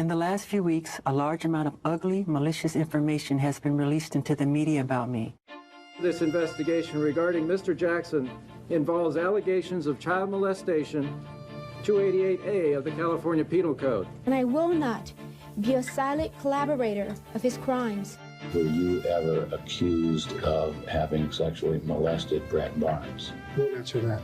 In the last few weeks, a large amount of ugly, malicious information has been released into the media about me. This investigation regarding Mr. Jackson involves allegations of child molestation, 288A of the California Penal Code. And I will not be a silent collaborator of his crimes. Were you ever accused of having sexually molested Brett Barnes? Won't answer that.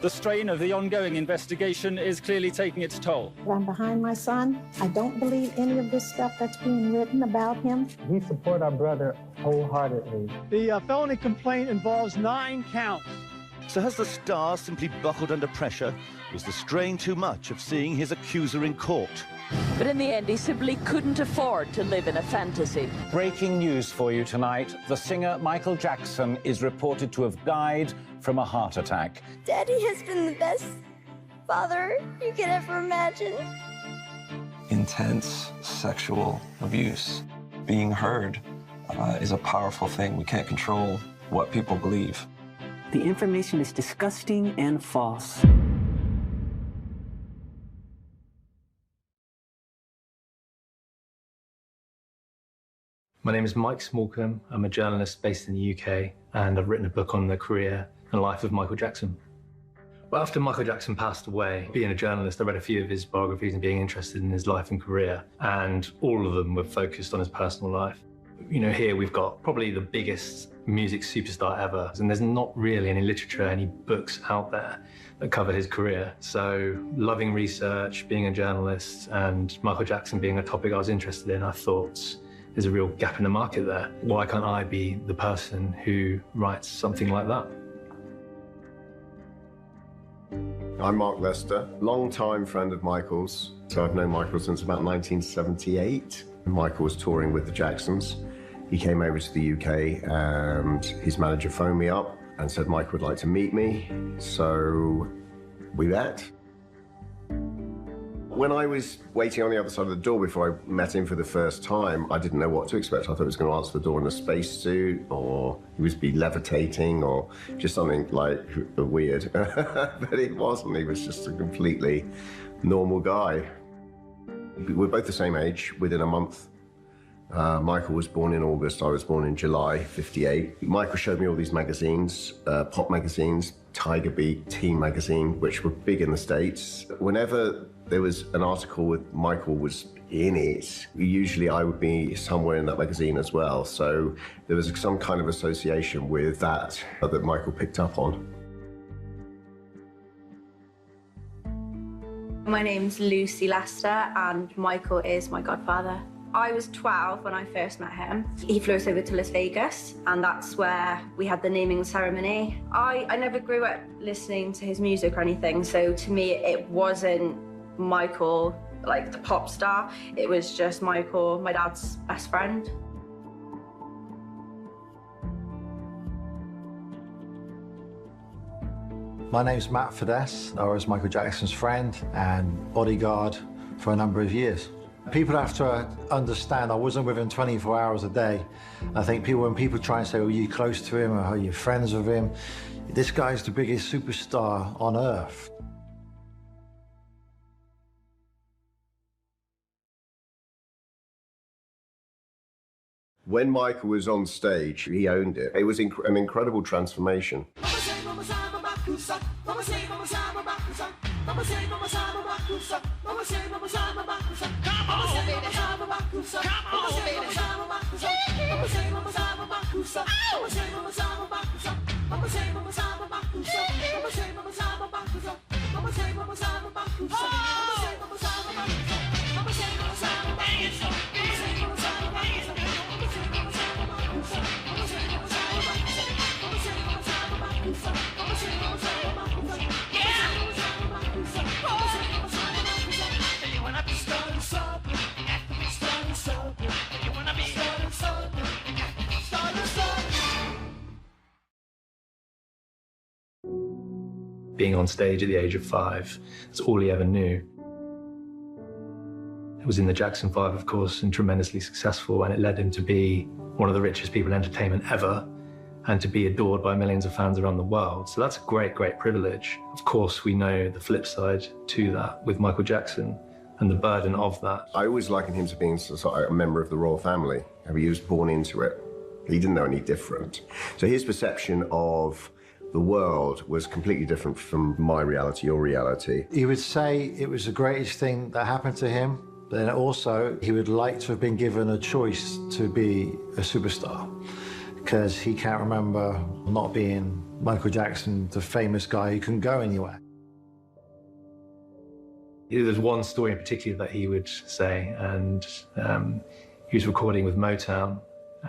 The strain of the ongoing investigation is clearly taking its toll. I'm behind my son. I don't believe any of this stuff that's being written about him. We support our brother wholeheartedly. The felony complaint involves 9 counts. So has the star simply buckled under pressure? Was the strain too much of seeing his accuser in court? But in the end, he simply couldn't afford to live in a fantasy. Breaking news for you tonight. The singer Michael Jackson is reported to have died from a heart attack. Daddy has been the best father you could ever imagine. Intense sexual abuse. Being heard is a powerful thing. We can't control what people believe. The information is disgusting and false. My name is Mike Smallcombe. I'm a journalist based in the UK, and I've written a book on the career and life of Michael Jackson. Well, after Michael Jackson passed away, being a journalist, I read a few of his biographies and being interested in his life and career, and all of them were focused on his personal life. You know, here we've got probably the biggest music superstar ever, and there's not really any literature, any books out there that cover his career. So, loving research, being a journalist, and Michael Jackson being a topic I was interested in, I thought, there's a real gap in the market there. Why can't I be the person who writes something like that? I'm Mark Lester, long-time friend of Michael's. So I've known Michael since about 1978. Michael was touring with the Jacksons. He came over to the UK and his manager phoned me up and said Michael would like to meet me. So we met. When I was waiting on the other side of the door before I met him for the first time, I didn't know what to expect. I thought he was going to answer the door in a spacesuit, or he was be levitating, or just something like weird. But it wasn't. He was just a completely normal guy. We're both the same age, within a month. Michael was born in August, I was born in July, '58. Michael showed me all these magazines, pop magazines, Tiger Beat, Teen magazine, which were big in the States. Whenever there was an article with Michael was in it, usually I would be somewhere in that magazine as well. So there was some kind of association with that that Michael picked up on. My name's Lucy Lester and Michael is my godfather. I was 12 when I first met him. He flew us over to Las Vegas and that's where we had the naming ceremony. I never grew up listening to his music or anything, so to me it wasn't Michael, like the pop star. It was just Michael, my dad's best friend. My name's Matt Fidesz. I was Michael Jackson's friend and bodyguard for a number of years. People have to understand I wasn't with him 24 hours a day. I think when people try and say, are you close to him or are you friends with him? This guy's the biggest superstar on earth. When Michael was on stage, he owned it. It was an incredible transformation. Being on stage at the age of 5, that's all he ever knew. It was in the Jackson 5, of course, and tremendously successful, and it led him to be one of the richest people in entertainment ever, and to be adored by millions of fans around the world. So that's a great, great privilege. Of course, we know the flip side to that with Michael Jackson, and the burden of that. I always likened him to being sort of a member of the royal family. He was born into it. He didn't know any different. So his perception of the world was completely different from my reality, your reality. He would say it was the greatest thing that happened to him, but then also he would like to have been given a choice to be a superstar, because he can't remember not being Michael Jackson, the famous guy who couldn't go anywhere. There's one story in particular that he would say, and he was recording with Motown,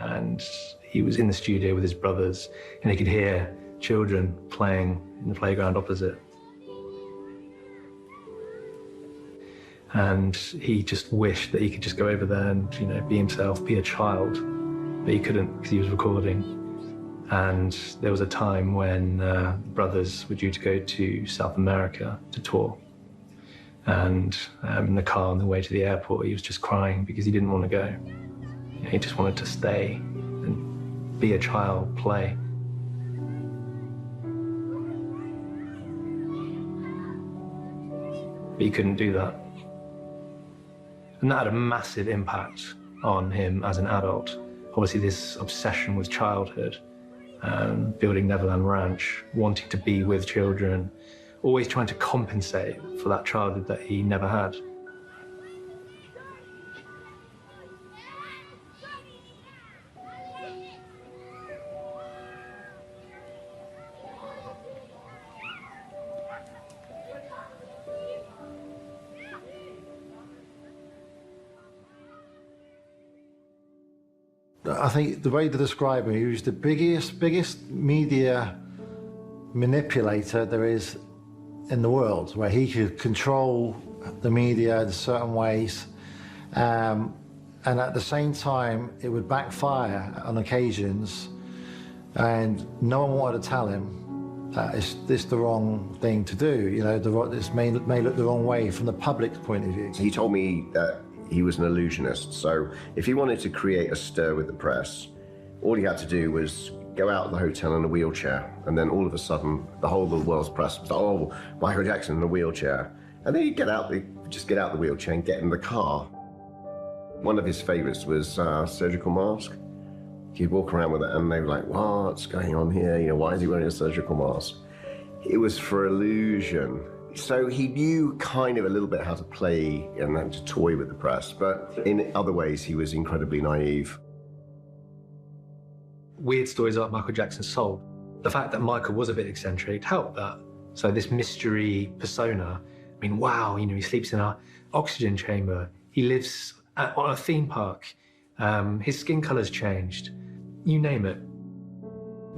and he was in the studio with his brothers, and he could hear children playing in the playground opposite. And he just wished that he could just go over there and, you know, be himself, be a child, but he couldn't because he was recording. And there was a time when the brothers were due to go to South America to tour. And in the car on the way to the airport, he was just crying because he didn't want to go. You know, he just wanted to stay and be a child, play. But he couldn't do that. And that had a massive impact on him as an adult. Obviously, this obsession with childhood, building Neverland Ranch, wanting to be with children, always trying to compensate for that childhood that he never had. I think the way to describe him, he was the biggest media manipulator there is in the world, where he could control the media in certain ways, and at the same time it would backfire on occasions, and no one wanted to tell him that it's the wrong thing to do. You know, this may look the wrong way from the public point of view. He told me that he was an illusionist, so if he wanted to create a stir with the press, all he had to do was go out of the hotel in a wheelchair, and then all of a sudden the whole of the world's press was, oh, Michael Jackson in a wheelchair. And then he'd just get out the wheelchair and get in the car. One of his favorites was surgical mask. He'd walk around with it and they were like, what's going on here? You know, why is he wearing a surgical mask? It was for illusion. So he knew kind of a little bit how to play and to toy with the press, but in other ways he was incredibly naive. Weird stories about Michael Jackson sold. The fact that Michael was a bit eccentric helped that. So this mystery persona, I mean, wow, you know, he sleeps in an oxygen chamber. He lives on a theme park. His skin color's changed. You name it.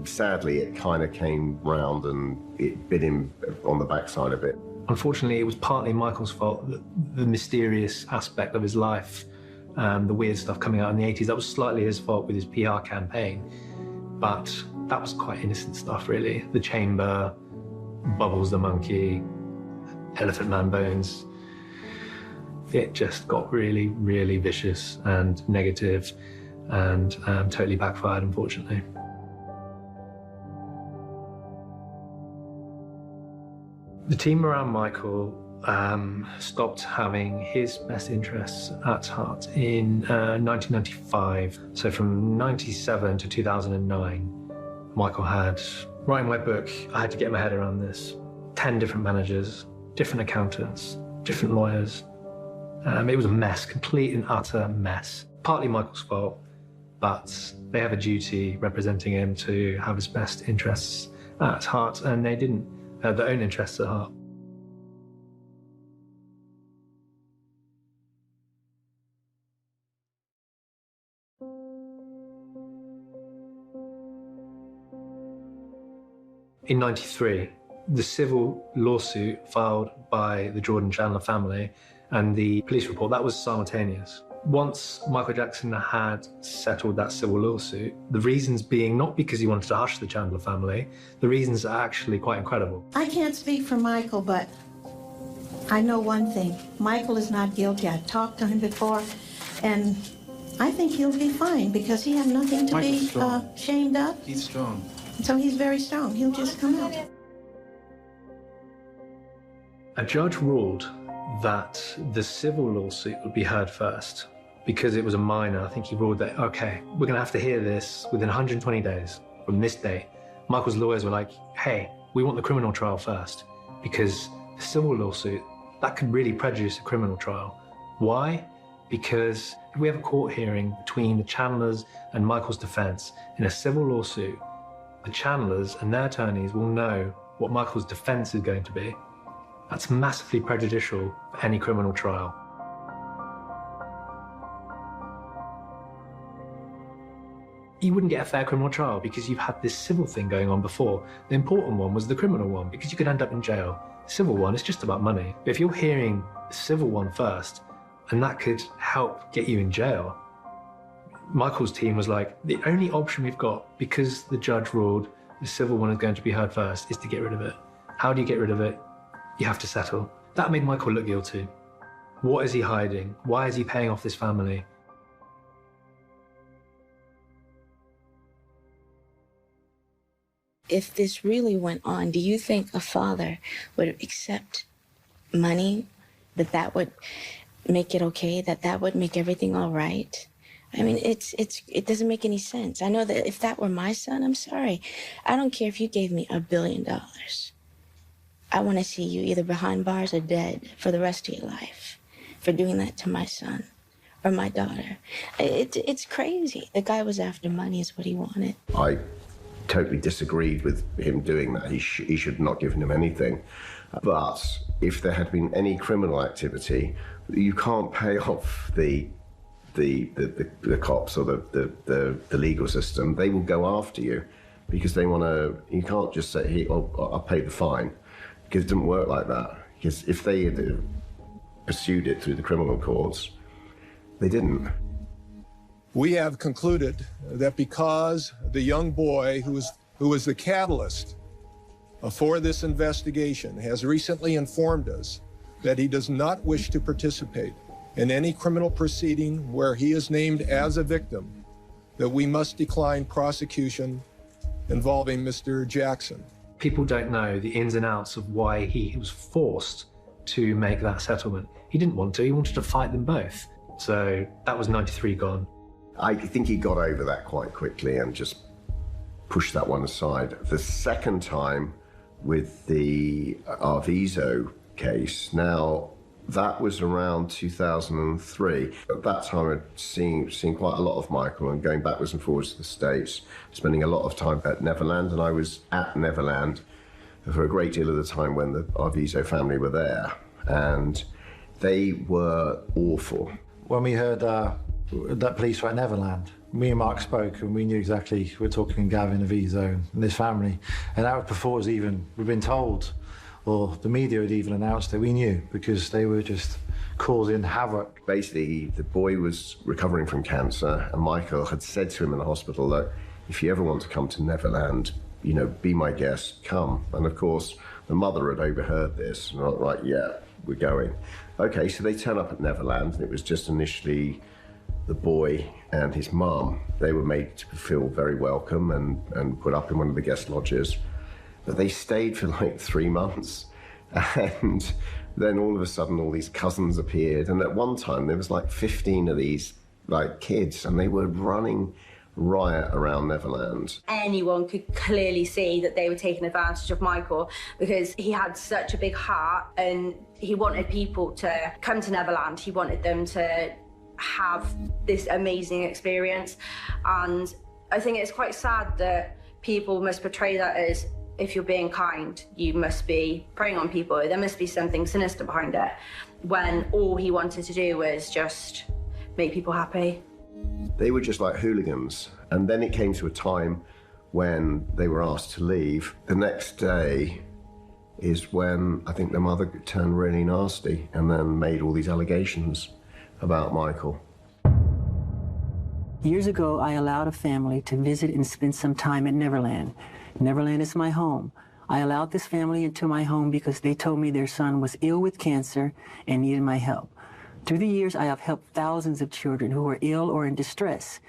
Sadly, it kind of came round and it bit him on the backside a bit. Unfortunately, it was partly Michael's fault, the mysterious aspect of his life, the weird stuff coming out in the 80s, that was slightly his fault with his PR campaign. But that was quite innocent stuff, really. The chamber, Bubbles the monkey, Elephant Man Bones. It just got really, really vicious and negative and totally backfired, unfortunately. The team around Michael stopped having his best interests at heart in 1995. So from 97 to 2009, Michael had, writing my book, I had to get my head around this. 10 different managers, different accountants, different lawyers. It was a mess, complete and utter mess. Partly Michael's fault, but they have a duty representing him to have his best interests at heart, and they didn't. They had their own interests at heart. In '93, the civil lawsuit filed by the Jordan Chandler family and the police report, that was simultaneous. Once Michael Jackson had settled that civil lawsuit, the reasons being not because he wanted to hush the Chandler family, the reasons are actually quite incredible. I can't speak for Michael, but I know one thing. Michael is not guilty. I talked to him before, and I think he'll be fine because he had nothing to be ashamed of. He's strong. So he's very strong. He'll just come out. A judge ruled that the civil lawsuit would be heard first. Because it was a minor, I think he ruled that, okay, we're going to have to hear this within 120 days from this date. Michael's lawyers were like, hey, we want the criminal trial first, because the civil lawsuit, that could really prejudice a criminal trial. Why? Because if we have a court hearing between the Chandlers and Michael's defense in a civil lawsuit, the Chandlers and their attorneys will know what Michael's defense is going to be. That's massively prejudicial for any criminal trial. You wouldn't get a fair criminal trial because you've had this civil thing going on before. The important one was the criminal one because you could end up in jail. The civil one is just about money. But if you're hearing the civil one first, and that could help get you in jail, Michael's team was like, the only option we've got, because the judge ruled the civil one is going to be heard first, is to get rid of it. How do you get rid of it? You have to settle. That made Michael look guilty. What is he hiding? Why is he paying off this family? If this really went on, do you think a father would accept money, that would make it okay, that would make everything all right? I mean, it doesn't make any sense. I know that if that were my son, I'm sorry. I don't care if you gave me $1 billion. I want to see you either behind bars or dead for the rest of your life for doing that to my son or my daughter. It's crazy. The guy was after money is what he wanted. I totally disagreed with him doing that. He should not have given him anything. But if there had been any criminal activity, you can't pay off the cops or the legal system. They will go after you because they want to. You can't just say, "Hey, I'll pay the fine," because it doesn't work like that. Because if they had pursued it through the criminal courts, they didn't. We have concluded that because the young boy who was the catalyst for this investigation has recently informed us that he does not wish to participate in any criminal proceeding where he is named as a victim, that we must decline prosecution involving Mr. Jackson. People don't know the ins and outs of why he was forced to make that settlement. He didn't want to, he wanted to fight them both. So that was 93 gone. I think he got over that quite quickly and just pushed that one aside. The second time with the Arvizo case, now that was around 2003. At that time I'd seen quite a lot of Michael and going backwards and forwards to the States, spending a lot of time at Neverland, and I was at Neverland for a great deal of the time when the Arvizo family were there, and they were awful. When we heard that police were at Neverland, me and Mark spoke and we knew exactly, we're talking Gavin Arvizo and his family, and that was before us even, we'd been told, or the media had even announced it. We knew because they were just causing havoc. Basically, the boy was recovering from cancer, and Michael had said to him in the hospital, look, if you ever want to come to Neverland, you know, be my guest, come. And of course, the mother had overheard this, and they're like, right, yeah, we're going. Okay, so they turn up at Neverland, and it was just initially the boy and his mum. They were made to feel very welcome and put up in one of the guest lodges. But they stayed for like 3 months, and then all of a sudden all these cousins appeared, and at one time there was like 15 of these like kids, and they were running riot around Neverland. Anyone could clearly see that they were taking advantage of Michael because he had such a big heart and he wanted people to come to Neverland. He wanted them to have this amazing experience, and I think it's quite sad that people must portray that as, if you're being kind, you must be preying on people. There must be something sinister behind it, when all he wanted to do was just make people happy. They were just like hooligans. And then it came to a time when they were asked to leave. The next day is when I think the mother turned really nasty and then made all these allegations about Michael. Years ago, I allowed a family to visit and spend some time at Neverland. Neverland is my home. I allowed this family into my home because they told me their son was ill with cancer and needed my help. Through the years, I have helped thousands of children who are ill or in distress.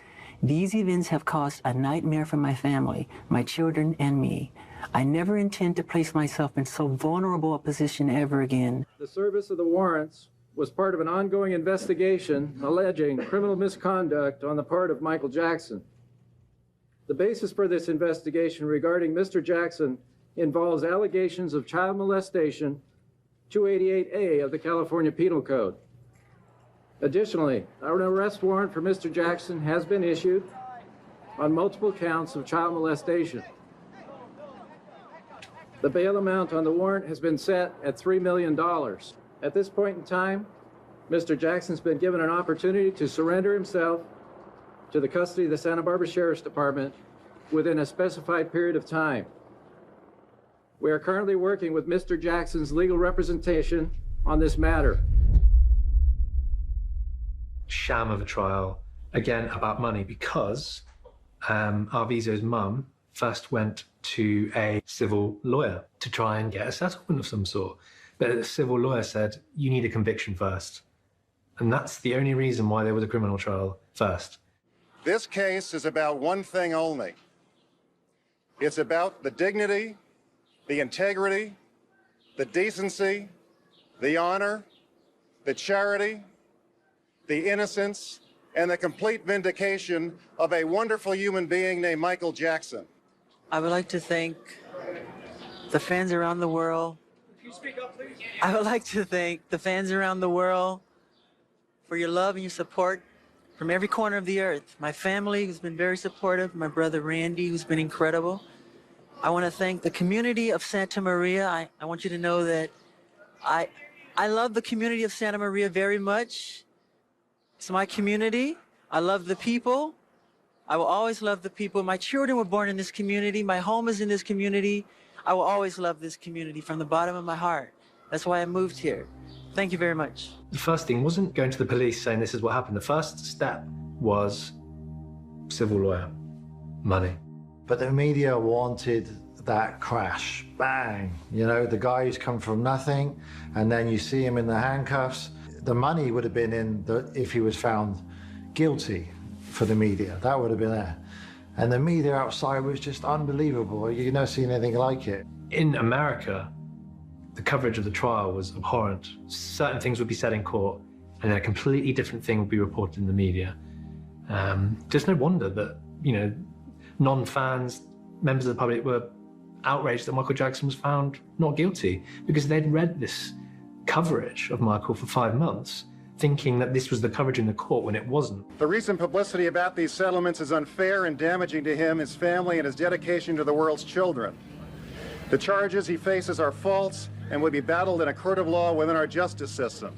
These events have caused a nightmare for my family, my children, and me. I never intend to place myself in so vulnerable a position ever again. The service of the warrants was part of an ongoing investigation alleging criminal misconduct on the part of Michael Jackson. The basis for this investigation regarding Mr. Jackson involves allegations of child molestation, 288A of the California Penal Code. Additionally, an arrest warrant for Mr. Jackson has been issued on multiple counts of child molestation. The bail amount on the warrant has been set at $3 million. At this point in time, Mr. Jackson's been given an opportunity to surrender himself to the custody of the Santa Barbara Sheriff's Department within a specified period of time. We are currently working with Mr. Jackson's legal representation on this matter. Sham of a trial, again about money, because Arvizo's mum first went to a civil lawyer to try and get a settlement of some sort. But the civil lawyer said, you need a conviction first. And that's the only reason why there was a criminal trial first. This case is about one thing only. It's about the dignity, the integrity, the decency, the honor, the charity, the innocence, and the complete vindication of a wonderful human being named Michael Jackson. I would like to thank the fans around the world. I would like to thank the fans around the world for your love and your support from every corner of the earth. My family, who's been very supportive. My brother Randy, who's been incredible. I want to thank the community of Santa Maria. I want you to know that I love the community of Santa Maria very much. It's my community. I love the people. I will always love the people. My children were born in this community. My home is in this community. I will always love this community from the bottom of my heart. That's why I moved here. Thank you very much. The first thing wasn't going to the police saying this is what happened. The first step was civil lawyer, money. But the media wanted that crash, bang. You know, the guy who's come from nothing, and then you see him in the handcuffs. The money would have been in if he was found guilty for the media. That would have been there. And the media outside was just unbelievable. You've never seen anything like it. In America, the coverage of the trial was abhorrent. Certain things would be said in court, and then a completely different thing would be reported in the media. Just no wonder that, you know, non-fans, members of the public were outraged that Michael Jackson was found not guilty, because they'd read this coverage of Michael for 5 months, thinking that this was the coverage in the court when it wasn't. The recent publicity about these settlements is unfair and damaging to him, his family, and his dedication to the world's children. The charges he faces are false and will be battled in a court of law within our justice system.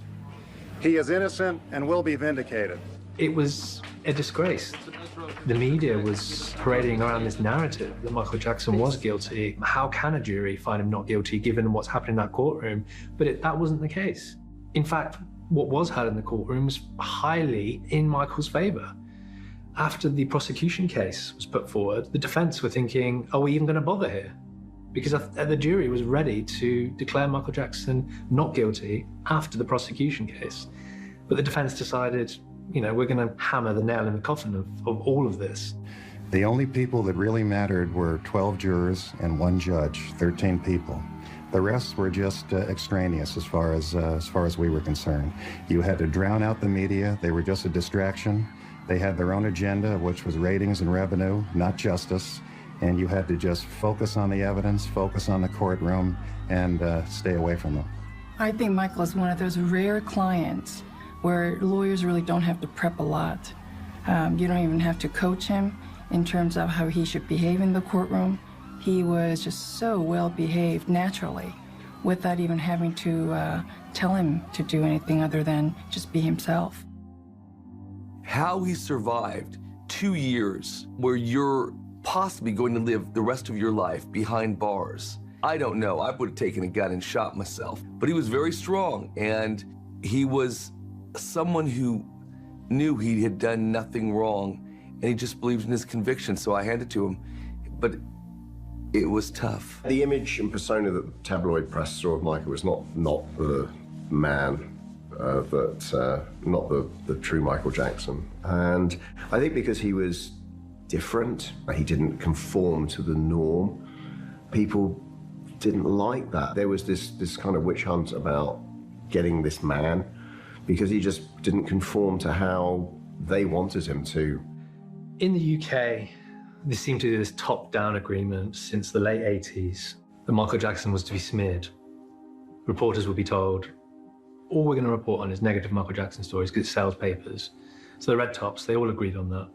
He is innocent and will be vindicated. It was a disgrace. The media was parading around this narrative that Michael Jackson was guilty. How can a jury find him not guilty given what's happened in that courtroom? But that wasn't the case. In fact, what was heard in the courtroom was highly in Michael's favor. After the prosecution case was put forward, the defense were thinking, are we even going to bother here? Because the jury was ready to declare Michael Jackson not guilty after the prosecution case. But the defense decided, you know, we're going to hammer the nail in the coffin of all of this. The only people that really mattered were 12 jurors and 1 judge, 13 people. The rest were just extraneous as far as we were concerned. You had to drown out the media. They were just a distraction. They had their own agenda, which was ratings and revenue, not justice. And you had to just focus on the evidence, focus on the courtroom, and stay away from them. I think Michael is one of those rare clients where lawyers really don't have to prep a lot. You don't even have to coach him in terms of how he should behave in the courtroom. He was just so well behaved naturally without even having to tell him to do anything other than just be himself. How he survived 2 years where you're possibly going to live the rest of your life behind bars, I don't know. I would have taken a gun and shot myself. But he was very strong, and he was someone who knew he had done nothing wrong, and he just believed in his conviction, so I handed it to him. But it was tough. The image and persona that the tabloid press saw of Michael was not the man, not the true Michael Jackson. And I think because he was different, he didn't conform to the norm, people didn't like that. There was this kind of witch hunt about getting this man because he just didn't conform to how they wanted him to. In the UK, there seemed to be this top-down agreement since the late 80s that Michael Jackson was to be smeared. Reporters would be told, all we're going to report on is negative Michael Jackson stories because it sells papers. So the red tops, they all agreed on that.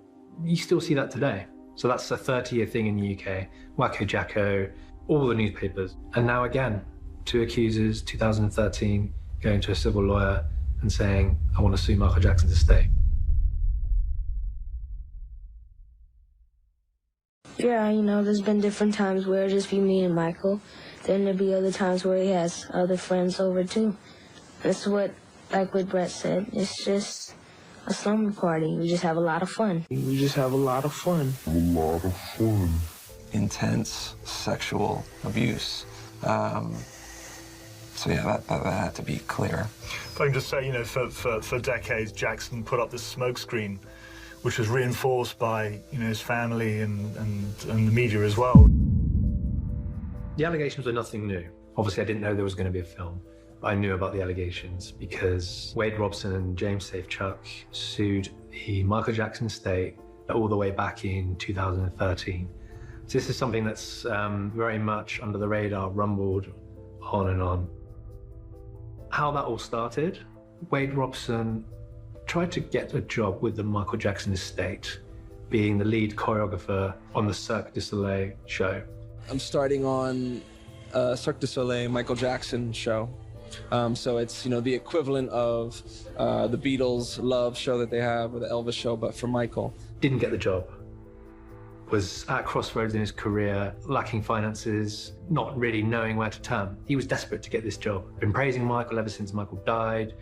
You still see that today. So that's a 30-year thing in the UK. Wacko Jacko, all the newspapers. And now again, 2 accusers, 2013, going to a civil lawyer and saying, I want to sue Michael Jackson's estate. Yeah, you know, there's been different times where it'll just be me and Michael. Then there'll be other times where he has other friends over too. That's what, like what Brett said, it's just a slumber party. We just have a lot of fun. We just have a lot of fun. A lot of fun. Intense sexual abuse. So yeah, that had to be clear. If I can just say, you know, for decades, Jackson put up this smokescreen, which was reinforced by, you know, his family and the media as well. The allegations were nothing new. Obviously, I didn't know there was going to be a film, but I knew about the allegations because Wade Robson and James Safechuck sued the Michael Jackson estate all the way back in 2013. So this is something that's very much under the radar, rumbled on and on. How that all started, Wade Robson tried to get a job with the Michael Jackson estate, being the lead choreographer on the Cirque du Soleil show. I'm starting on Cirque du Soleil Michael Jackson show. So it's, you know, the equivalent of the Beatles Love show that they have, or the Elvis show, but for Michael. Didn't get the job. Was at crossroads in his career, lacking finances, not really knowing where to turn. He was desperate to get this job. Been praising Michael ever since Michael died.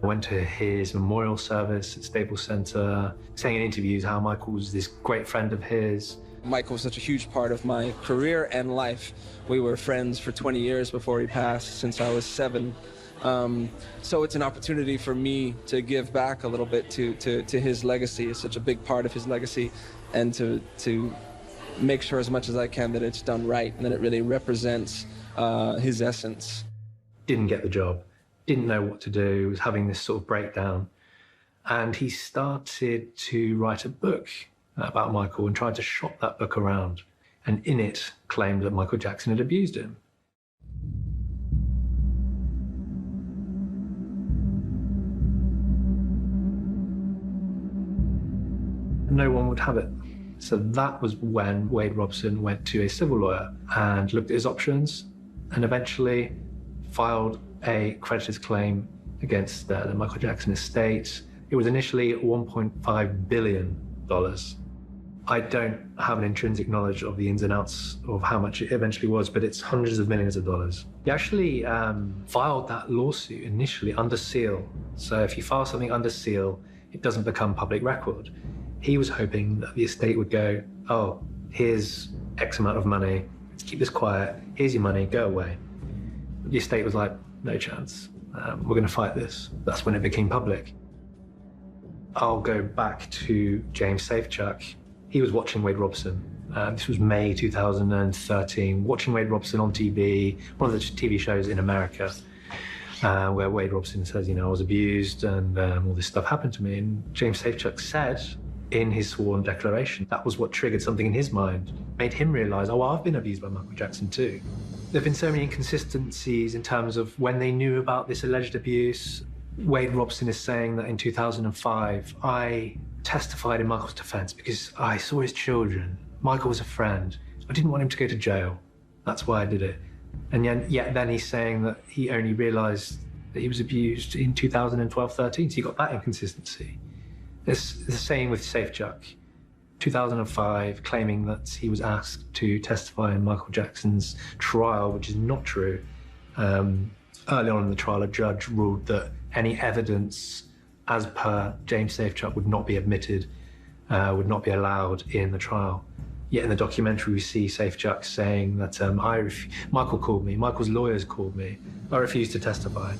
I went to his memorial service at Staples Center, saying in interviews how Michael was this great friend of his. Michael was such a huge part of my career and life. We were friends for 20 years before he passed, since I was 7. So it's an opportunity for me to give back a little bit to his legacy. It's such a big part of his legacy, and to make sure as much as I can that it's done right and that it really represents his essence. Didn't get the job, didn't know what to do, was having this sort of breakdown. And he started to write a book about Michael and tried to shop that book around. And in it claimed that Michael Jackson had abused him. No one would have it. So that was when Wade Robson went to a civil lawyer and looked at his options and eventually filed a creditor's claim against the Michael Jackson estate. It was initially $1.5 billion. I don't have an intrinsic knowledge of the ins and outs of how much it eventually was, but it's hundreds of millions of dollars. He actually filed that lawsuit initially under seal. So if you file something under seal, it doesn't become public record. He was hoping that the estate would go, oh, here's X amount of money, let's keep this quiet, here's your money, go away. But the estate was like, no chance, we're gonna fight this. That's when it became public. I'll go back to James Safechuck. He was watching Wade Robson. This was May 2013, watching Wade Robson on TV, one of the TV shows in America, where Wade Robson says, you know, I was abused and all this stuff happened to me. And James Safechuck said in his sworn declaration, that was what triggered something in his mind, made him realize, oh, well, I've been abused by Michael Jackson too. There have been so many inconsistencies in terms of when they knew about this alleged abuse. Wade Robson is saying that in 2005, I testified in Michael's defense because I saw his children. Michael was a friend. I didn't want him to go to jail. That's why I did it. And yet then he's saying that he only realized that he was abused in 2012-13, so you got that inconsistency. It's the same with Safechuck. 2005, claiming that he was asked to testify in Michael Jackson's trial, which is not true. Early on in the trial, a judge ruled that any evidence as per James Safechuck would not be admitted, would not be allowed in the trial. Yet in the documentary, we see Safechuck saying that Michael called me, Michael's lawyers called me, I refused to testify.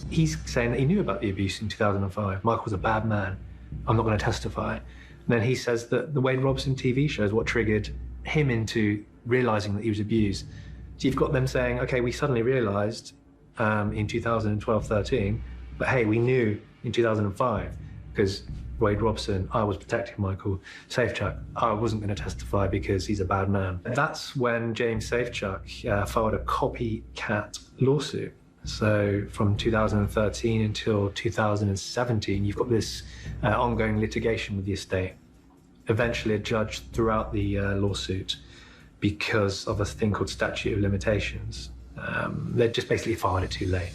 He's saying that he knew about the abuse in 2005. Michael was a bad man. I'm not going to testify. And then he says that the Wade Robson TV show is what triggered him into realizing that he was abused. So you've got them saying, okay, we suddenly realized in 2012-13, but hey, we knew in 2005, because Wade Robson, I was protecting Michael Safechuck. I wasn't going to testify because he's a bad man. That's when James Safechuck filed a copycat lawsuit. So from 2013 until 2017, you've got this ongoing litigation with the estate. Eventually, a judge threw out the lawsuit because of a thing called statute of limitations. They just basically filed it too late.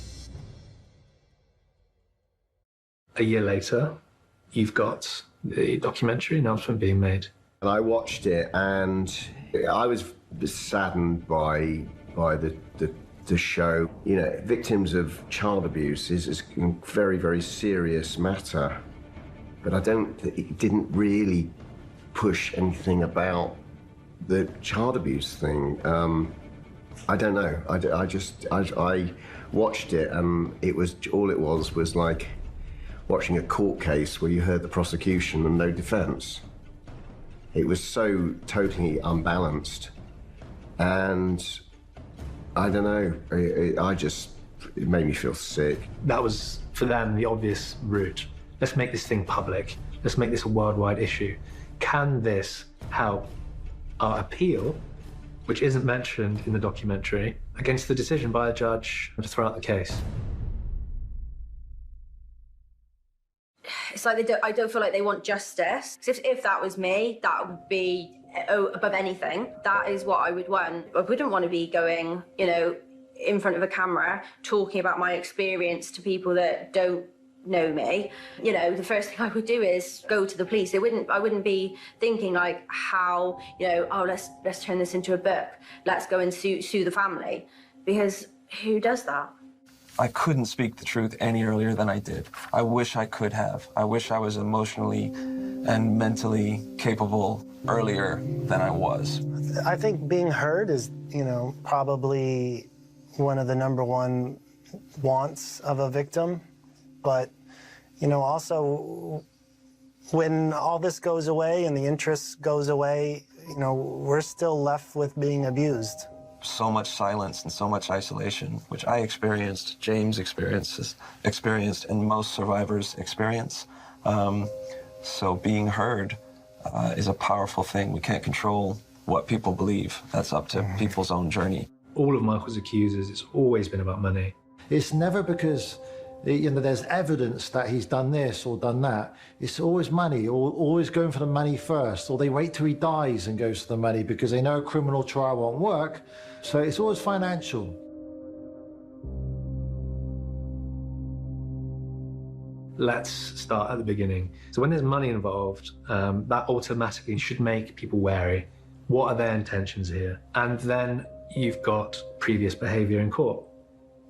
A year later, you've got the documentary announcement being made. And I watched it, and I was saddened by the show. You know, victims of child abuse is a very, very serious matter. But it didn't really push anything about the child abuse thing. I don't know. I watched it, and all it was like watching a court case where you heard the prosecution and no defense. It was so totally unbalanced, and I don't know, it made me feel sick. That was, for them, the obvious route. Let's make this thing public. Let's make this a worldwide issue. Can this help our appeal, which isn't mentioned in the documentary, against the decision by a judge to throw out the case? It's like I don't feel like they want justice. If that was me, that would be above anything. That is what I would want. I wouldn't want to be going, you know, in front of a camera, talking about my experience to people that don't know me. You know, the first thing I would do is go to the police. I wouldn't be thinking like how, you know, oh, let's turn this into a book. Let's go and sue the family. Because who does that? I couldn't speak the truth any earlier than I did. I wish I could have. I wish I was emotionally and mentally capable earlier than I was. I think being heard is, you know, probably one of the #1 wants of a victim. But, you know, also when all this goes away and the interest goes away, you know, we're still left with being abused. So much silence and so much isolation, which I experienced, James experienced, and most survivors experience. So being heard is a powerful thing. We can't control what people believe. That's up to people's own journey. All of Michael's accusers, it's always been about money. It's never because, you know, there's evidence that he's done this or done that. It's always money, or always going for the money first, or they wait till he dies and goes for the money because they know a criminal trial won't work. So it's always financial. Let's start at the beginning. So when there's money involved, that automatically should make people wary. What are their intentions here? And then you've got previous behavior in court.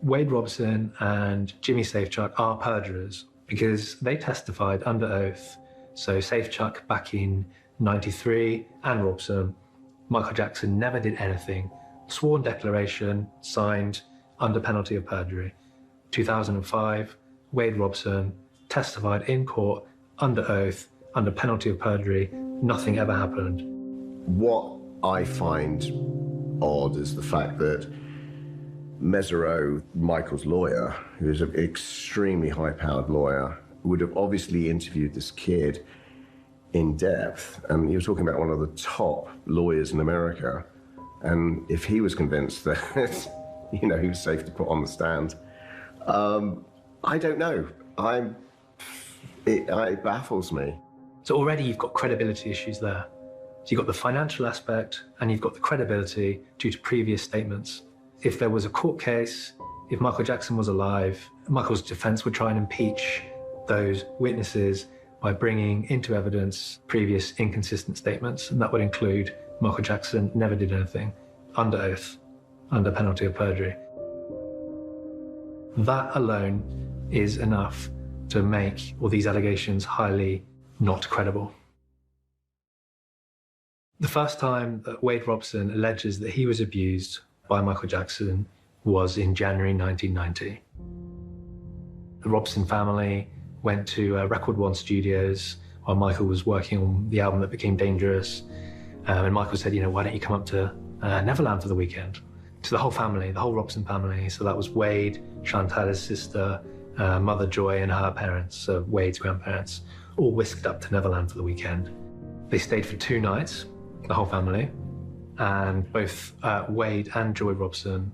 Wade Robson and Jimmy Safechuck are perjurers because they testified under oath. So Safechuck back in '93 and Robson, Michael Jackson never did anything. Sworn declaration signed under penalty of perjury. 2005, Wade Robson testified in court under oath, under penalty of perjury. Nothing ever happened. What I find odd is the fact that Mesereau, Michael's lawyer, who is an extremely high-powered lawyer, would have obviously interviewed this kid in depth, and he was talking about one of the top lawyers in America, and if he was convinced that, you know, he was safe to put on the stand, I don't know. It baffles me. So already you've got credibility issues there. So you've got the financial aspect and you've got the credibility due to previous statements. If there was a court case, if Michael Jackson was alive, Michael's defense would try and impeach those witnesses by bringing into evidence previous inconsistent statements, and that would include Michael Jackson never did anything, under oath, under penalty of perjury. That alone is enough to make all these allegations highly not credible. The first time that Wade Robson alleges that he was abused by Michael Jackson was in January 1990. The Robson family went to Record One Studios while Michael was working on the album that became Dangerous. And Michael said, you know, why don't you come up to Neverland for the weekend? to the whole family, the whole Robson family. So that was Wade, Chantal's sister, Mother Joy and her parents, so Wade's grandparents, all whisked up to Neverland for the weekend. They stayed for 2 nights, the whole family, and both Wade and Joy Robson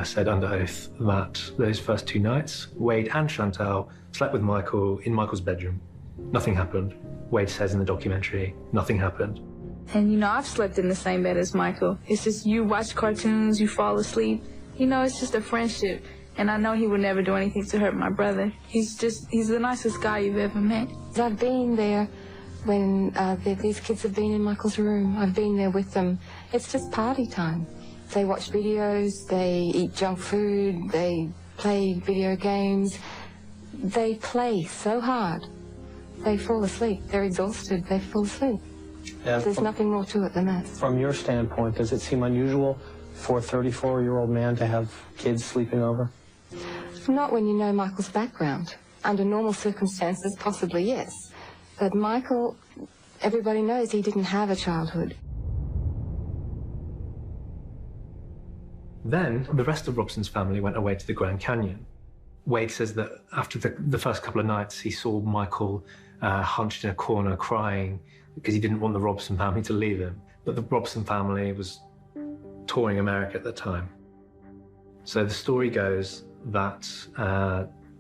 said under oath that those first 2 nights, Wade and Chantal slept with Michael in Michael's bedroom. Nothing happened. Wade says in the documentary, nothing happened. And, you know, I've slept in the same bed as Michael. It's just you watch cartoons, you fall asleep. You know, it's just a friendship. And I know he would never do anything to hurt my brother. He's the nicest guy you've ever met. I've been there when these kids have been in Michael's room. I've been there with them. It's just party time. They watch videos, they eat junk food, they play video games. They play so hard, they fall asleep. They're exhausted, they fall asleep. And There's nothing more to it than that. From your standpoint, does it seem unusual for a 34-year-old man to have kids sleeping over? Not when you know Michael's background. Under normal circumstances, possibly yes. But Michael, everybody knows he didn't have a childhood. Then the rest of Robson's family went away to the Grand Canyon. Wade says that after the first couple of nights, he saw Michael hunched in a corner crying because he didn't want the Robson family to leave him. But the Robson family was touring America at the time. So the story goes that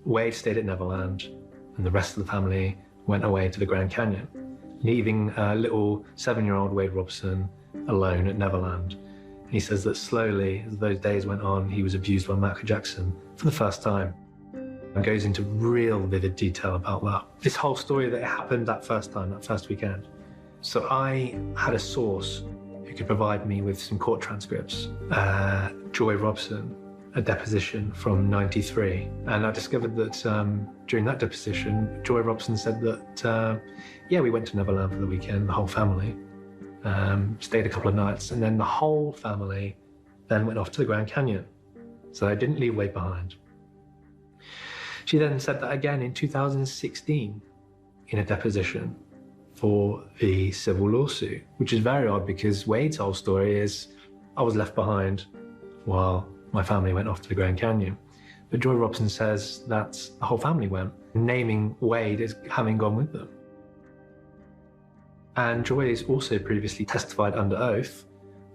Wade stayed at Neverland and the rest of the family went away to the Grand Canyon, leaving little 7-year-old Wade Robson alone at Neverland. And he says that slowly, as those days went on, he was abused by Michael Jackson for the first time. And goes into real vivid detail about that. This whole story that happened that first time, that first weekend. So I had a source who could provide me with some court transcripts. Joy Robson, a deposition from '93. And I discovered that during that deposition, Joy Robson said that, yeah, we went to Neverland for the weekend, the whole family. Stayed a couple of nights, and then the whole family then went off to the Grand Canyon. So I didn't leave Wade behind. She then said that again in 2016 in a deposition for the civil lawsuit, which is very odd because Wade's whole story is, I was left behind while my family went off to the Grand Canyon. But Joy Robson says that the whole family went, naming Wade as having gone with them. And Joy has also previously testified under oath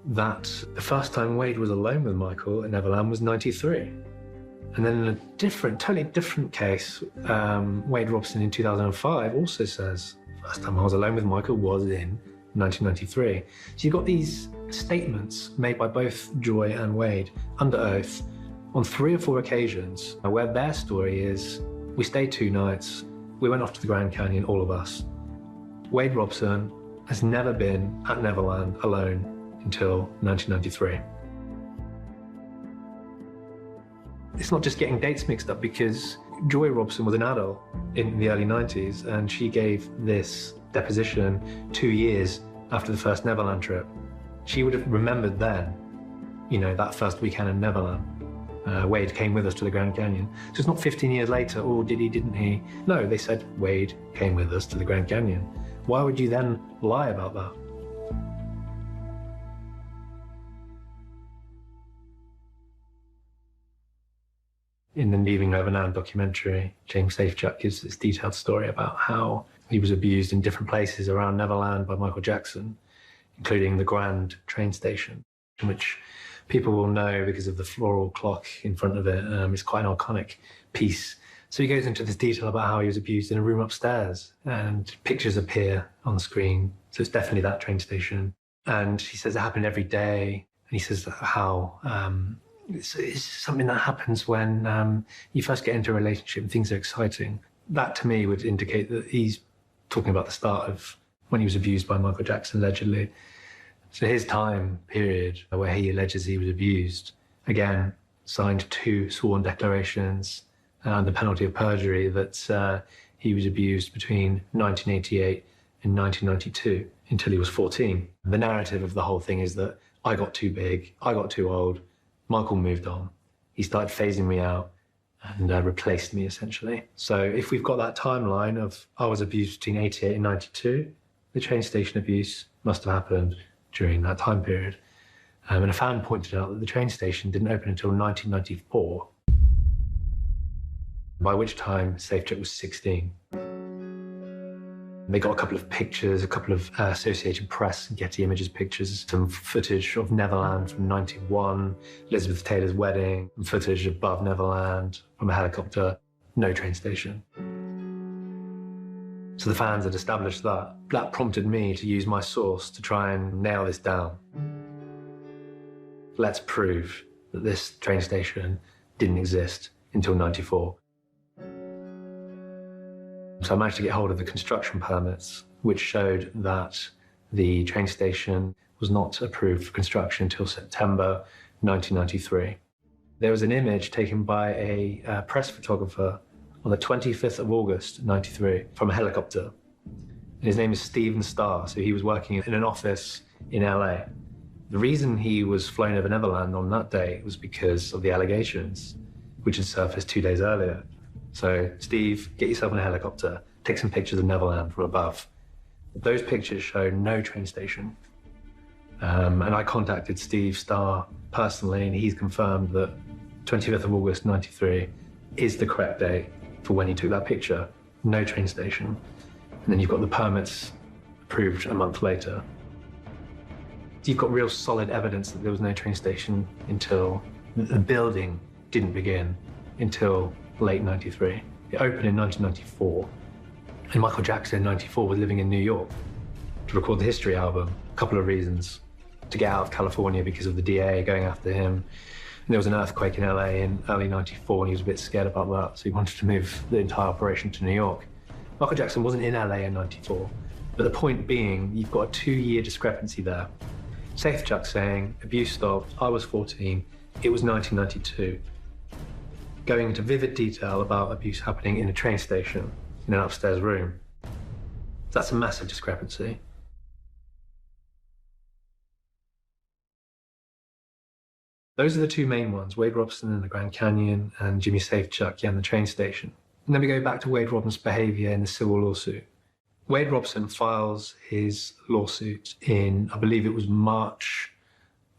that the first time Wade was alone with Michael at Neverland was '93. And then in a totally different case, Wade Robson in 2005 also says, first time I was alone with Michael was in 1993. So you've got these statements made by both Joy and Wade under oath on 3 or 4 occasions where their story is, we stayed 2 nights, we went off to the Grand Canyon, all of us. Wade Robson has never been at Neverland alone until 1993. It's not just getting dates mixed up because Joy Robson was an adult in the early 90s and she gave this deposition 2 years after the first Neverland trip. She would have remembered then, you know, that first weekend in Neverland. Wade came with us to the Grand Canyon. So it's not 15 years later, oh, did he, didn't he? No, they said Wade came with us to the Grand Canyon. Why would you then lie about that? In the Leaving Neverland documentary, James Safechuck gives this detailed story about how he was abused in different places around Neverland by Michael Jackson, including the Grand train station, which people will know because of the floral clock in front of it. It's quite an iconic piece. So he goes into this detail about how he was abused in a room upstairs, and pictures appear on the screen. So it's definitely that train station. And he says it happened every day. And he says how it's something that happens when you first get into a relationship and things are exciting. That to me would indicate that he's talking about the start of when he was abused by Michael Jackson, allegedly. So his time period where he alleges he was abused, again, signed 2 sworn declarations under penalty of perjury that he was abused between 1988 and 1992 until he was 14. The narrative of the whole thing is that I got too big, I got too old, Michael moved on. He started phasing me out and replaced me, essentially. So if we've got that timeline of I was abused between 88 and 92, the train station abuse must have happened during that time period. And a fan pointed out that the train station didn't open until 1994, by which time Safechuck was 16. They got a couple of pictures, a couple of Associated Press and Getty Images pictures, some footage of Neverland from '91, Elizabeth Taylor's wedding, and footage above Neverland from a helicopter, no train station. So the fans had established that. That prompted me to use my source to try and nail this down. Let's prove that this train station didn't exist until '94. So I managed to get hold of the construction permits, which showed that the train station was not approved for construction until September 1993. There was an image taken by a press photographer on the 25th of August, '93, from a helicopter. And his name is Stephen Starr, so he was working in an office in LA. The reason he was flown over Neverland on that day was because of the allegations, which had surfaced 2 days earlier. So, Steve, get yourself in a helicopter, take some pictures of Neverland from above. Those pictures show no train station. And I contacted Steve Starr personally, and he's confirmed that 25th of August, '93 is the correct date for when he took that picture. No train station. And then you've got the permits approved a month later. You've got real solid evidence that there was no train station until the building didn't begin until late '93. It opened in 1994, and Michael Jackson in '94 was living in New York to record the History album. A couple of reasons: to get out of California because of the DA going after him, and there was an earthquake in LA in early '94, and he was a bit scared about that, so he wanted to move the entire operation to New York. Michael Jackson wasn't in LA in '94, but the point being, you've got a 2-year discrepancy there. Safechuck saying, abuse stopped, I was 14, it was 1992. Going into vivid detail about abuse happening in a train station, in an upstairs room. That's a massive discrepancy. Those are the two main ones, Wade Robson in the Grand Canyon and Jimmy Safechuck in the train station. And then we go back to Wade Robson's behavior in the civil lawsuit. Wade Robson files his lawsuit in, I believe it was March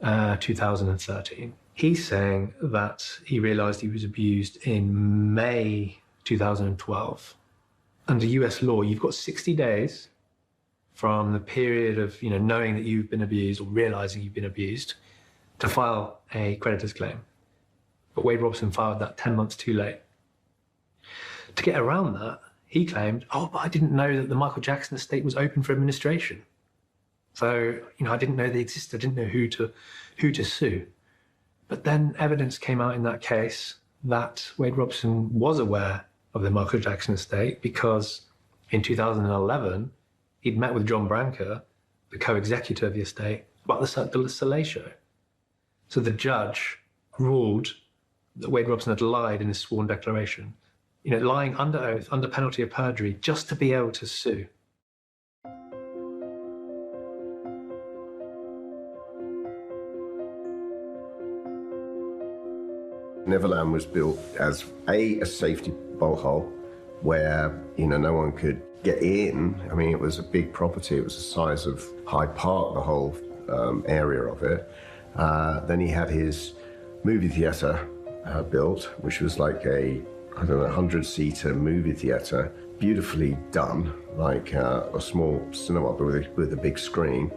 2013. He's saying that he realized he was abused in May 2012. Under US law, you've got 60 days from the period of, knowing that you've been abused or realizing you've been abused to file a creditor's claim. But Wade Robson filed that 10 months too late. To get around that, he claimed, but I didn't know that the Michael Jackson estate was open for administration. So, I didn't know they existed. I didn't know who to sue. But then evidence came out in that case that Wade Robson was aware of the Michael Jackson estate because in 2011, he'd met with John Branca, the co-executor of the estate, about the Soleil show. So the judge ruled that Wade Robson had lied in his sworn declaration, lying under oath, under penalty of perjury, just to be able to sue. Neverland was built as a safety bowl where, no one could get in. I mean, it was a big property. It was the size of Hyde Park, the whole area of it. Then he had his movie theater built, which was like a 100-seater movie theater, beautifully done, like a small cinema with a big screen.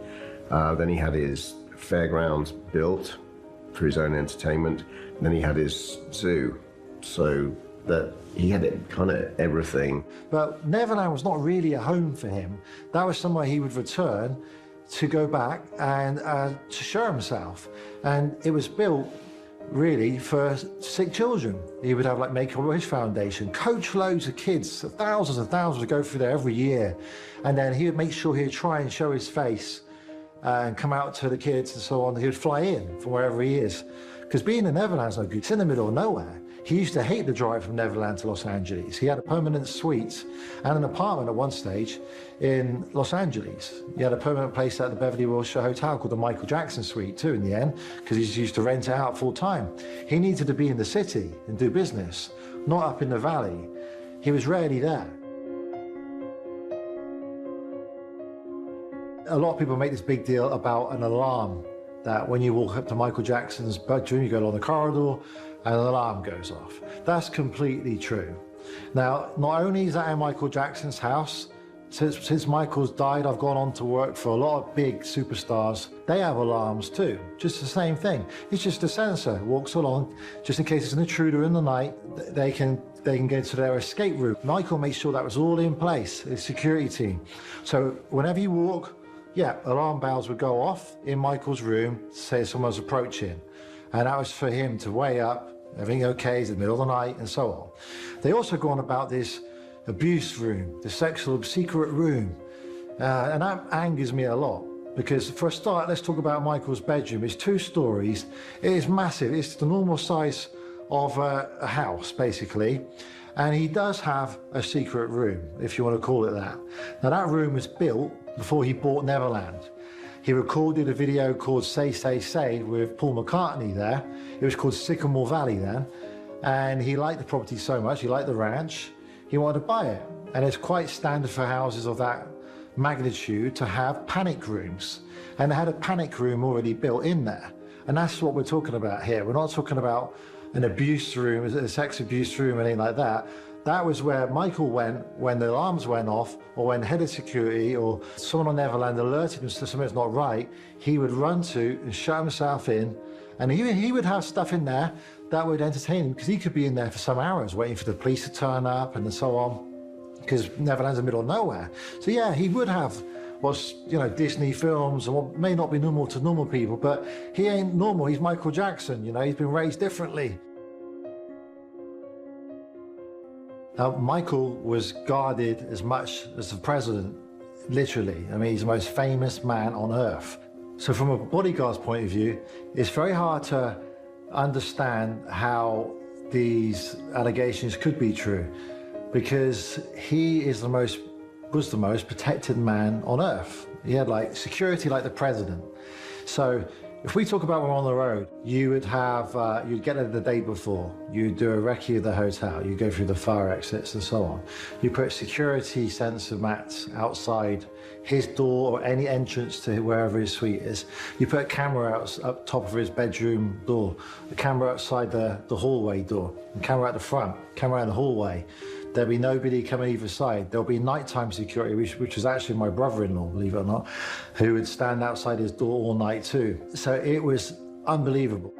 Then he had his fairgrounds built for his own entertainment. And then he had his zoo, so that he had kind of everything. But Neverland was not really a home for him. That was somewhere he would return to go back and to show himself. And it was built really for sick children. He would have like Make-A-Wish Foundation, coach loads of kids, thousands and thousands would go through there every year. And then he would make sure he'd try and show his face and come out to the kids and so on. He would fly in from wherever he is. Because being in Neverland's no good. It's in the middle of nowhere. He used to hate the drive from Neverland to Los Angeles. He had a permanent suite and an apartment at one stage in Los Angeles. He had a permanent place at the Beverly Wilshire Hotel called the Michael Jackson Suite too in the end, because he used to rent it out full time. He needed to be in the city and do business, not up in the valley. He was rarely there. A lot of people make this big deal about an alarm that when you walk up to Michael Jackson's bedroom, you go along the corridor and an alarm goes off. That's completely true. Now, not only is that in Michael Jackson's house, since Michael's died, I've gone on to work for a lot of big superstars. They have alarms too, just the same thing. It's just a sensor, walks along, just in case there's an intruder in the night, they can get to their escape route. Michael made sure that was all in place, his security team. So whenever you walk, yeah, alarm bells would go off in Michael's room to say someone's approaching. And that was for him to weigh up, everything okay, it's the middle of the night, and so on. They also go on about this abuse room, the sexual secret room. And that angers me a lot because for a start, let's talk about Michael's bedroom. It's 2 stories. It is massive. It's the normal size of a house, basically. And he does have a secret room, if you want to call it that. Now, that room was built before he bought Neverland. He recorded a video called Say, Say, Say with Paul McCartney there. It was called Sycamore Valley then. And he liked the property so much, he liked the ranch, he wanted to buy it. And it's quite standard for houses of that magnitude to have panic rooms. And they had a panic room already built in there. And that's what we're talking about here. We're not talking about an abuse room, a sex abuse room, anything like that. That was where Michael went when the alarms went off, or when head of security or someone on Neverland alerted him that something's not right. He would run to and shut himself in, and he would have stuff in there that would entertain him because he could be in there for some hours waiting for the police to turn up and so on, because Neverland's in the middle of nowhere. So yeah, he would have what's, Disney films and what may not be normal to normal people, but he ain't normal. He's Michael Jackson, he's been raised differently. Now, Michael was guarded as much as the president, literally. I mean, he's the most famous man on earth. So from a bodyguard's point of view, it's very hard to understand how these allegations could be true, because he is was the most protected man on earth. He had security like the president. So if we talk about when we're on the road, you would have, you'd get there the day before, you'd do a recce of the hotel, you go through the fire exits and so on. You put security sensor mats outside his door or any entrance to wherever his suite is. You put a camera up top of his bedroom door, a camera outside the hallway door, a camera at the front, camera in the hallway. There'll be nobody coming either side. There'll be nighttime security, which was actually my brother-in-law, believe it or not, who would stand outside his door all night too. So it was unbelievable.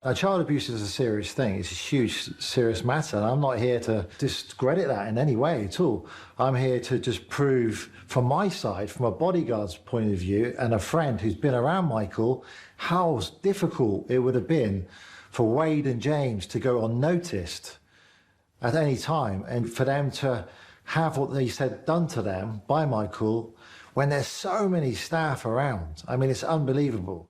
Now, child abuse is a serious thing. It's a huge, serious matter. And I'm not here to discredit that in any way at all. I'm here to just prove from my side, from a bodyguard's point of view and a friend who's been around Michael, how difficult it would have been for Wade and James to go unnoticed at any time, and for them to have what they said done to them by Michael when there's so many staff around. I mean, it's unbelievable.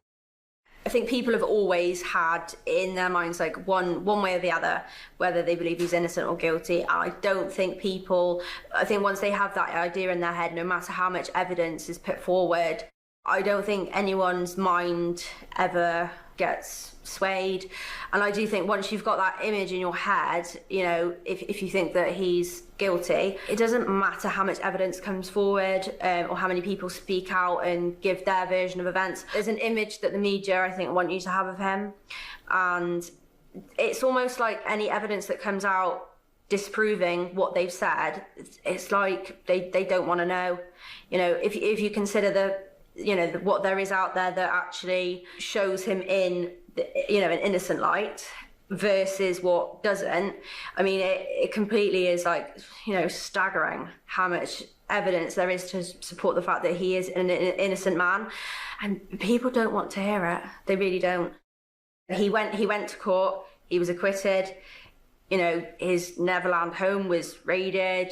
I think people have always had in their minds one way or the other, whether they believe he's innocent or guilty. And I don't think I think once they have that idea in their head, no matter how much evidence is put forward, I don't think anyone's mind ever gets swayed. And I do think once you've got that image in your head, if you think that he's guilty, it doesn't matter how much evidence comes forward or how many people speak out and give their version of events. There's an image that the media, I think, want you to have of him. And it's almost like any evidence that comes out disproving what they've said, it's like they don't want to know. If you consider what there is out there that actually shows him in an innocent light versus what doesn't, I mean, it completely is staggering how much evidence there is to support the fact that he is an innocent man, and people don't want to hear it. They really don't. He went to court, he was acquitted, his Neverland home was raided,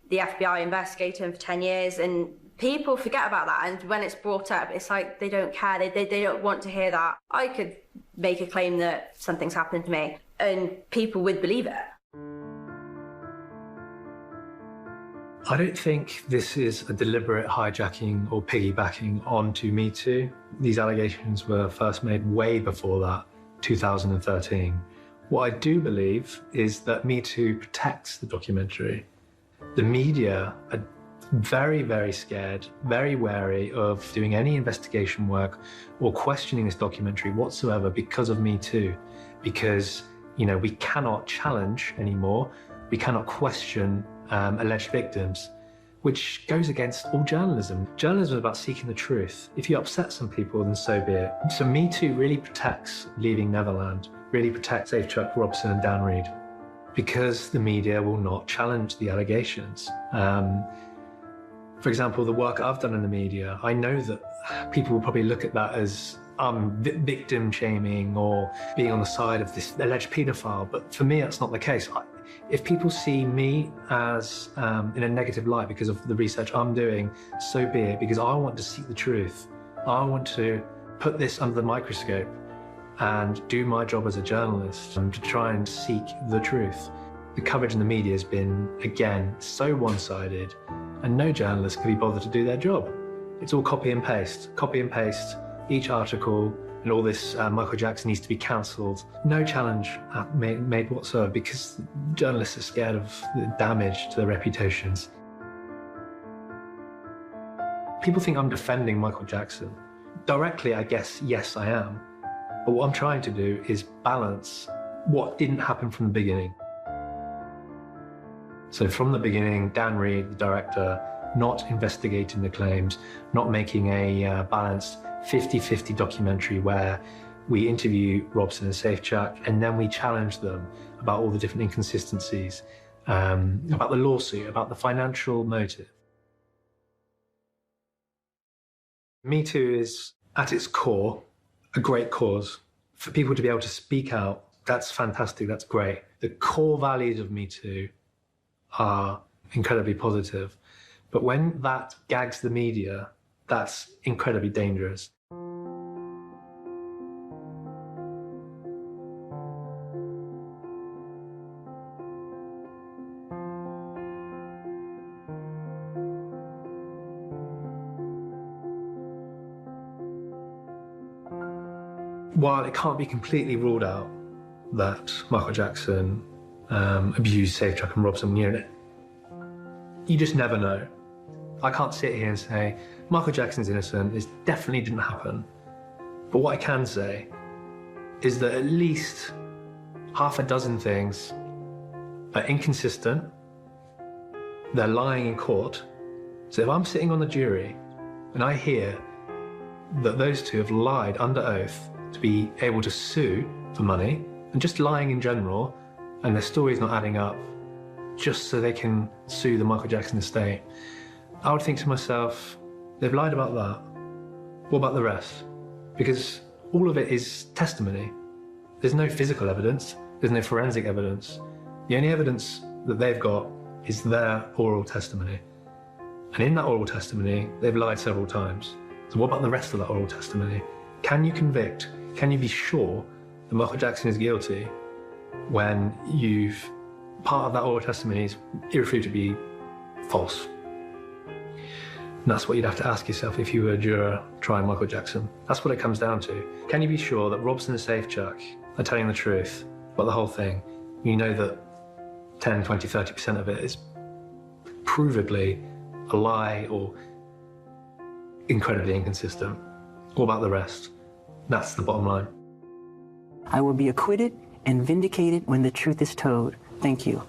the FBI investigated him for 10 years, and people forget about that, and when it's brought up, it's like they don't care. They don't want to hear that. I could make a claim that something's happened to me, and people would believe it. I don't think this is a deliberate hijacking or piggybacking onto Me Too. These allegations were first made way before that, 2013. What I do believe is that Me Too protects the documentary. The media are very, very scared, very wary of doing any investigation work or questioning this documentary whatsoever because of Me Too. Because, you know, we cannot challenge anymore, we cannot question alleged victims, which goes against all journalism. Journalism is about seeking the truth. If you upset some people, then so be it. So Me Too really protects Leaving Neverland, really protects Safe Chuck Robson and Dan Reed, because the media will not challenge the allegations. For example, the work I've done in the media, I know that people will probably look at that as victim shaming or being on the side of this alleged paedophile, but for me, that's not the case. If people see me as in a negative light because of the research I'm doing, so be it, because I want to seek the truth. I want to put this under the microscope and do my job as a journalist and to try and seek the truth. The coverage in the media has been, again, so one-sided, and no journalist can be bothered to do their job. It's all copy and paste, each article, and all this Michael Jackson needs to be cancelled. No challenge made whatsoever, because journalists are scared of the damage to their reputations. People think I'm defending Michael Jackson. Directly, I guess, yes, I am. But what I'm trying to do is balance what didn't happen from the beginning. So from the beginning, Dan Reed, the director, not investigating the claims, not making a balanced 50-50 documentary where we interview Robson and Safe Chuck and then we challenge them about all the different inconsistencies, about the lawsuit, about the financial motive. Me Too is, at its core, a great cause. For people to be able to speak out, that's fantastic, that's great. The core values of Me Too are incredibly positive. But when that gags the media, that's incredibly dangerous. While it can't be completely ruled out that Michael Jackson abused Safe Chuck and Robson, you just never know. I can't sit here and say, Michael Jackson's innocent, this definitely didn't happen. But what I can say is that at least half a dozen things are inconsistent, they're lying in court. So if I'm sitting on the jury and I hear that those two have lied under oath to be able to sue for money, and just lying in general, and their story's not adding up, just so they can sue the Michael Jackson estate, I would think to myself, they've lied about that. What about the rest? Because all of it is testimony. There's no physical evidence, there's no forensic evidence. The only evidence that they've got is their oral testimony. And in that oral testimony, they've lied several times. So what about the rest of that oral testimony? Can you convict? Can you be sure that Michael Jackson is guilty when part of that oral testimony is irrefutably false? And that's what you'd have to ask yourself if you were a juror trying Michael Jackson. That's what it comes down to. Can you be sure that Robson and Safe Chuck are telling the truth about the whole thing? You know that 10, 20, 30% of it is provably a lie or incredibly inconsistent. What about the rest? That's the bottom line. I will be acquitted and vindicated when the truth is told. Thank you.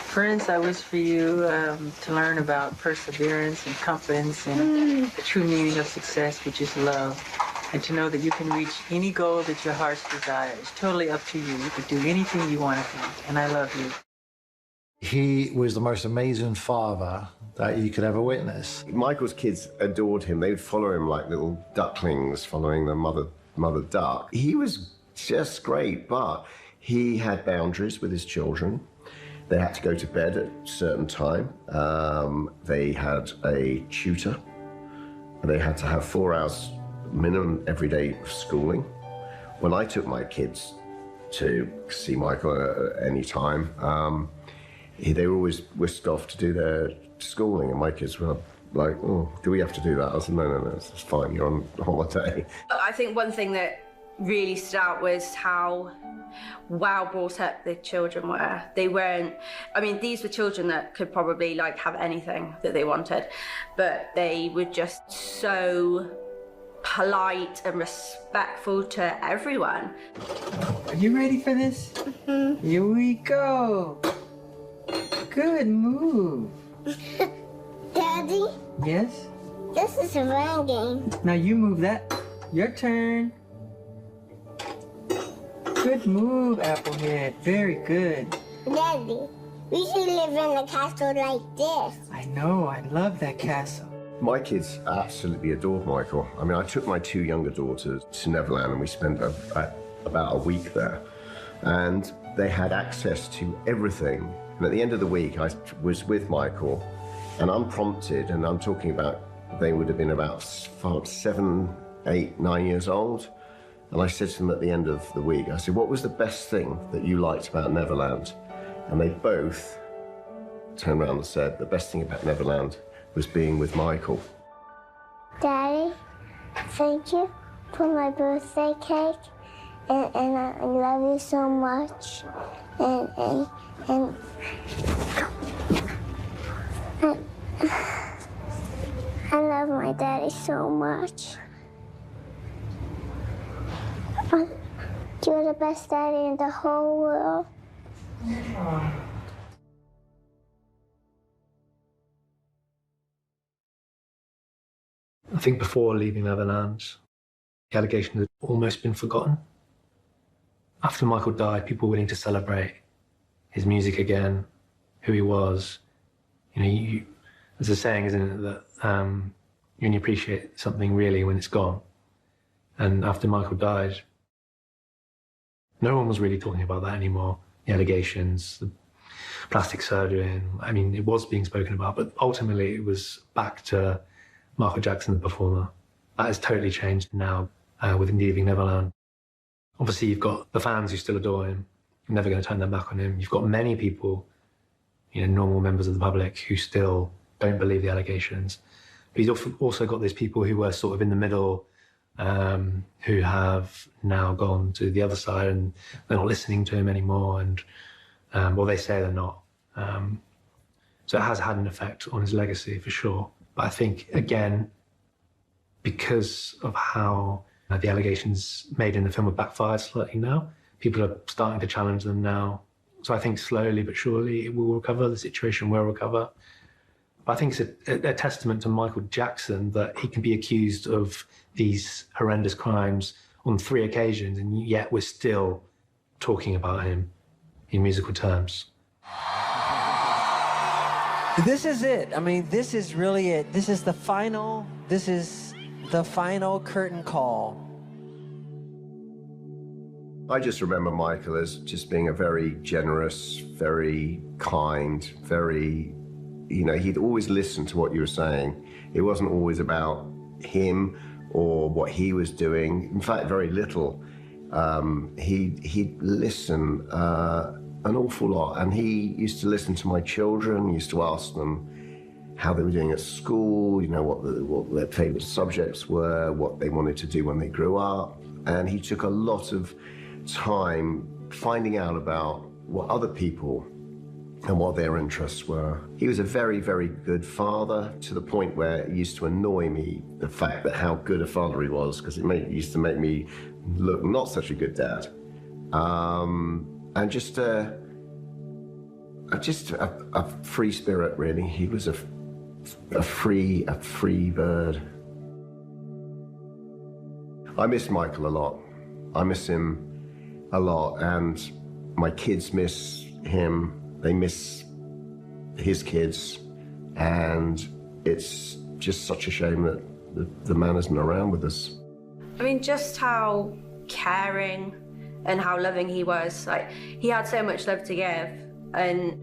Prince, I wish for you to learn about perseverance and confidence and the true meaning of success, which is love, and to know that you can reach any goal that your heart desires. It's totally up to you. You can do anything you want to do, and I love you. He was the most amazing father that you could ever witness. Michael's kids adored him. They would follow him like little ducklings following the mother duck. He was just great, but he had boundaries with his children. They had to go to bed at a certain time. They had a tutor. They had to have 4 hours minimum every day of schooling. When I took my kids to see Michael at any time, they were always whisked off to do their schooling, and my kids were like, oh, do we have to do that? I said, no, it's fine, you're on holiday. I think one thing that really stood out was how well brought up the children were. They weren't, I mean, these were children that could probably like have anything that they wanted, but they were just so polite and respectful to everyone. Are you ready for this? Mm-hmm. Here we go. Good move. Daddy? Yes? This is a run game. Now you move that. Your turn. Good move, Applehead. Very good. Daddy, we should live in a castle like this. I know. I love that castle. My kids absolutely adored Michael. I mean, I took my 2 younger daughters to Neverland and we spent about a week there. And they had access to everything. And at the end of the week, I was with Michael and unprompted, and I'm talking about, they would have been about 7, 8, 9 years old. And I said to them at the end of the week, I said, what was the best thing that you liked about Neverland? And they both turned around and said, the best thing about Neverland was being with Michael. Daddy, thank you for my birthday cake, and I love you so much, and I love my daddy so much. You're the best daddy in the whole world. I think before leaving Neverland, the allegation had almost been forgotten. After Michael died, people were willing to celebrate his music again, who he was. You know, there's a saying, isn't it, that you only appreciate something really when it's gone. And after Michael died, no one was really talking about that anymore. The allegations, the plastic surgery, I mean, it was being spoken about, but ultimately it was back to Michael Jackson, the performer. That has totally changed now with Leaving Neverland. Obviously, you've got the fans who still adore him, never going to turn their back on him. You've got many people, you know, normal members of the public who still don't believe the allegations. But he's also got those people who were sort of in the middle, who have now gone to the other side and they're not listening to him anymore. And, well, they say they're not. So it has had an effect on his legacy for sure. But I think, again, because of how the allegations made in the film have backfired slightly now, people are starting to challenge them now. So I think slowly but surely it will recover, the situation will recover. But I think it's a testament to Michael Jackson that he can be accused of these horrendous crimes on 3 occasions, and yet we're still talking about him in musical terms. This is it. I mean, this is really it. This is the final curtain call. I just remember Michael as just being a very generous, very kind, very, you know, he'd always listen to what you were saying. It wasn't always about him or what he was doing. In fact, very little. He'd listen an awful lot, and he used to listen to my children. He used to ask them how they were doing at school, you know, what their favorite subjects were, what they wanted to do when they grew up. And he took a lot of time finding out about what other people and what their interests were. He was a very, very good father, to the point where it used to annoy me, the fact that how good a father he was, because it used to make me look not such a good dad. And just a free spirit, really. He was a free bird. I miss Michael a lot. I miss him a lot, and my kids miss him. They miss his kids, and it's just such a shame that the man isn't around with us. I mean, just how caring and how loving he was. Like, he had so much love to give, and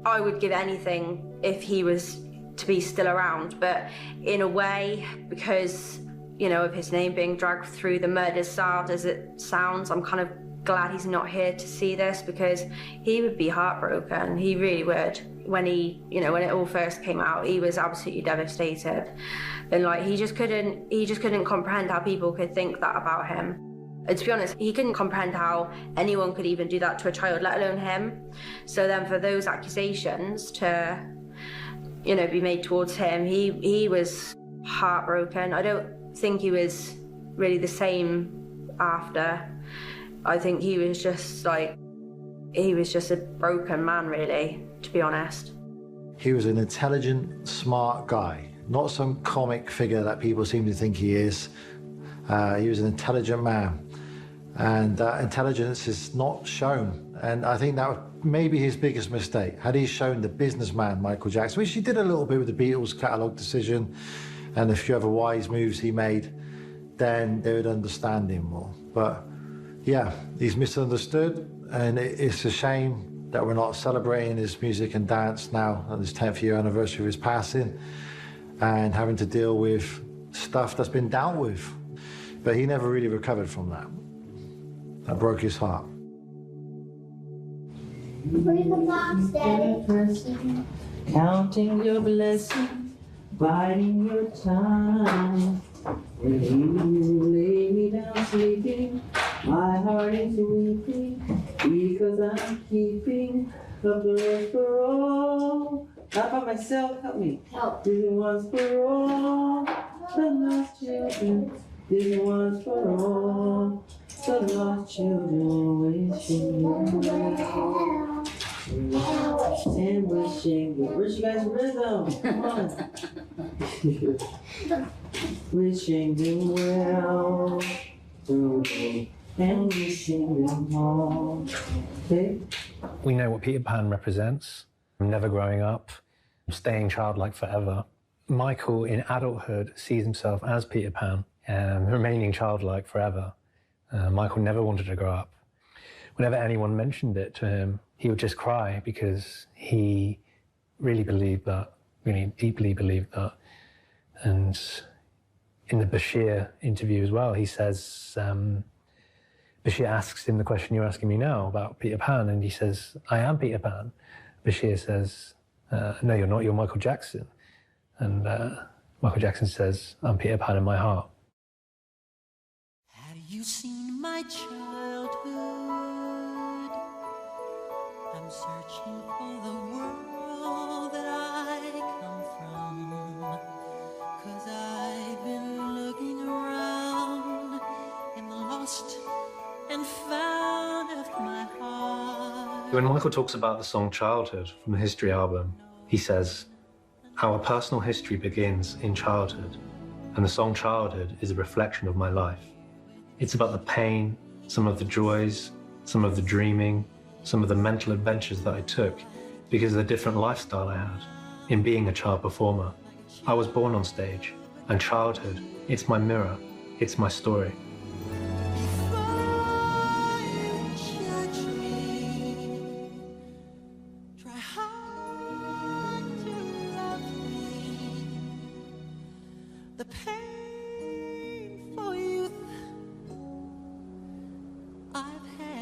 I would give anything if he was to be still around. But in a way, because, you know, of his name being dragged through the mud, as sad as it sounds, I'm kind of glad he's not here to see this, because he would be heartbroken. He really would. When when it all first came out, he was absolutely devastated, and like he just couldn't comprehend how people could think that about him. To be honest, he couldn't comprehend how anyone could even do that to a child, let alone him. So then for those accusations to, you know, be made towards him, he was heartbroken. I don't think he was really the same after. I think he was just a broken man, really, to be honest. He was an intelligent, smart guy, not some comic figure that people seem to think he is. He was an intelligent man, and intelligence is not shown. And I think that was maybe his biggest mistake. Had he shown the businessman Michael Jackson, which he did a little bit with the Beatles catalog decision and a few other wise moves he made, then they would understand him more. But yeah, he's misunderstood, and it's a shame that we're not celebrating his music and dance now on his 10th year anniversary of his passing and having to deal with stuff that's been dealt with. But he never really recovered from that. That broke his heart. Read the box, Daddy. Counting your blessings, biding your time. When you lay me down sleeping, my heart is weeping because I'm keeping the blood for all. Not by myself, help me. Help. This one's for all the lost children. This one's for all the lost children wishing you well. And wishing you. Where's you guys' rhythm? Come on. Wishing them well. And wishing them all. Okay? We know what Peter Pan represents. Never growing up, staying childlike forever. Michael, in adulthood, sees himself as Peter Pan, remaining childlike forever. Michael never wanted to grow up. Whenever anyone mentioned it to him, he would just cry because he really believed that, really deeply believed that. And in the Bashir interview as well, he says, Bashir asks him the question you're asking me now about Peter Pan, and he says, I am Peter Pan. Bashir says, no, you're not, you're Michael Jackson. And Michael Jackson says, I'm Peter Pan in my heart. Have you seen my childhood? I'm searching for the world that I come from, 'cause I've been looking around in the lost and found of my heart. When Michael talks about the song Childhood from the History album, he says, our personal history begins in childhood, and the song Childhood is a reflection of my life. It's about the pain, some of the joys, some of the dreaming, some of the mental adventures that I took because of the different lifestyle I had in being a child performer. I was born on stage, and childhood, it's my mirror, it's my story. The pain for youth I've had.